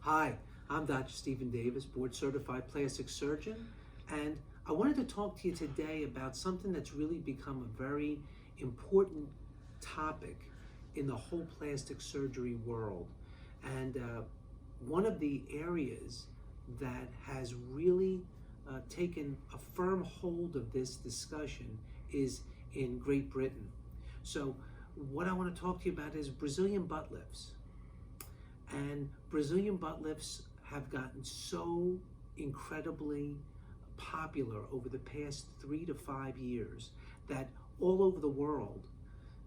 Hi, I'm Dr. Stephen Davis, board certified plastic surgeon, and I wanted to talk to you today about something that's really become a very important topic in the whole plastic surgery world. And one of the areas that has really taken a firm hold of this discussion is in Great Britain. So what I want to talk to you about is Brazilian butt lifts. And Brazilian butt lifts have gotten so incredibly popular over the past 3 to 5 years that all over the world,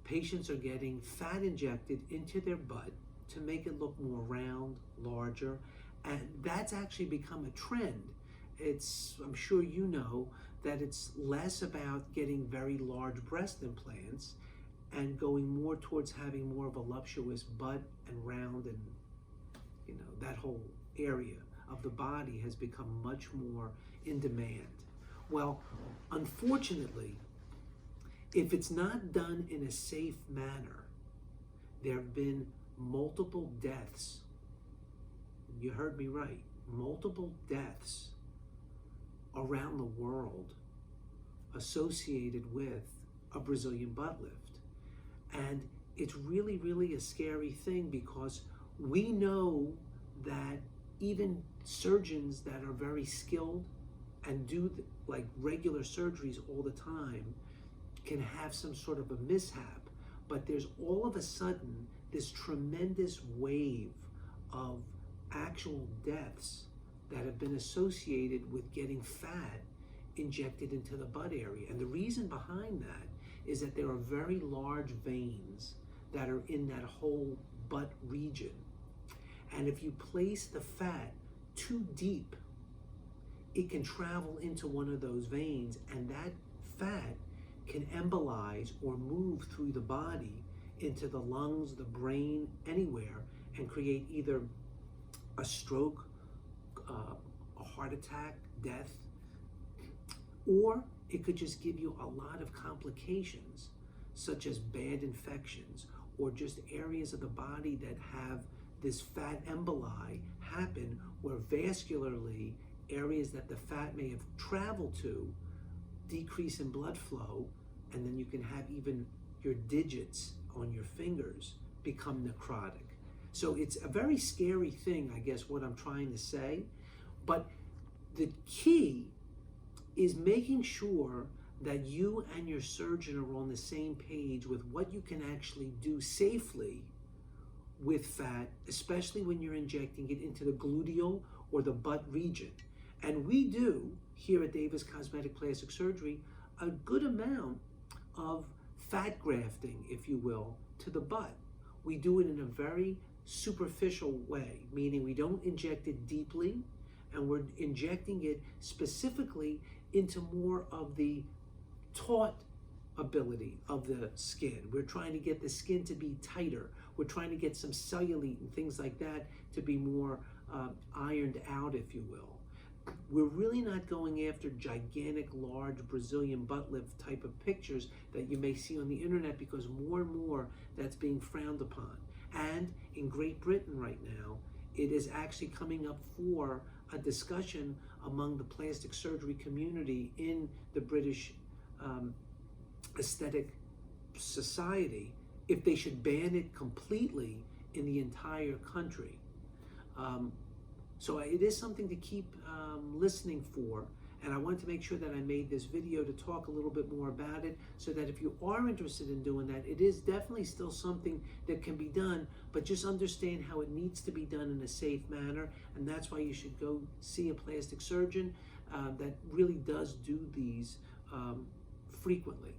patients are getting fat injected into their butt to make it look more round, larger, and that's actually become a trend. I'm sure you know that it's less about getting very large breast implants and going more towards having more of a voluptuous butt and round, and that whole area of the body has become much more in demand. Well, unfortunately, if it's not done in a safe manner, there have been multiple deaths. You heard me right, multiple deaths around the world associated with a Brazilian butt lift. And it's really, really a scary thing, because we know that even surgeons that are very skilled and do like regular surgeries all the time can have some sort of a mishap, but there's all of a sudden this tremendous wave of actual deaths that have been associated with getting fat injected into the butt area. And the reason behind that is that there are very large veins that are in that whole butt region. And if you place the fat too deep, it can travel into one of those veins, and that fat can embolize or move through the body into the lungs, the brain, anywhere, and create either a stroke, a heart attack, death, or it could just give you a lot of complications, such as bad infections, or just areas of the body that have this fat emboli happen, where vascularly areas that the fat may have traveled to decrease in blood flow, and then you can have even your digits on your fingers become necrotic. So it's a very scary thing, I guess, what I'm trying to say. But the key is making sure that you and your surgeon are on the same page with what you can actually do safely with fat, especially when you're injecting it into the gluteal or the butt region. And we do, here at Davis Cosmetic Plastic Surgery, a good amount of fat grafting, if you will, to the butt. We do it in a very superficial way, meaning we don't inject it deeply, and we're injecting it specifically into more of the taut ability of the skin. We're trying to get the skin to be tighter. We're trying to get some cellulite and things like that to be more ironed out, if you will. We're really not going after gigantic, large Brazilian butt lift type of pictures that you may see on the internet, because more and more that's being frowned upon. And in Great Britain right now, it is actually coming up for a discussion among the plastic surgery community in the British Aesthetic Society if they should ban it completely in the entire country. So it is something to keep listening for, and I wanted to make sure that I made this video to talk a little bit more about it, so that if you are interested in doing that, it is definitely still something that can be done, but just understand how it needs to be done in a safe manner, and that's why you should go see a plastic surgeon that really does do these frequently.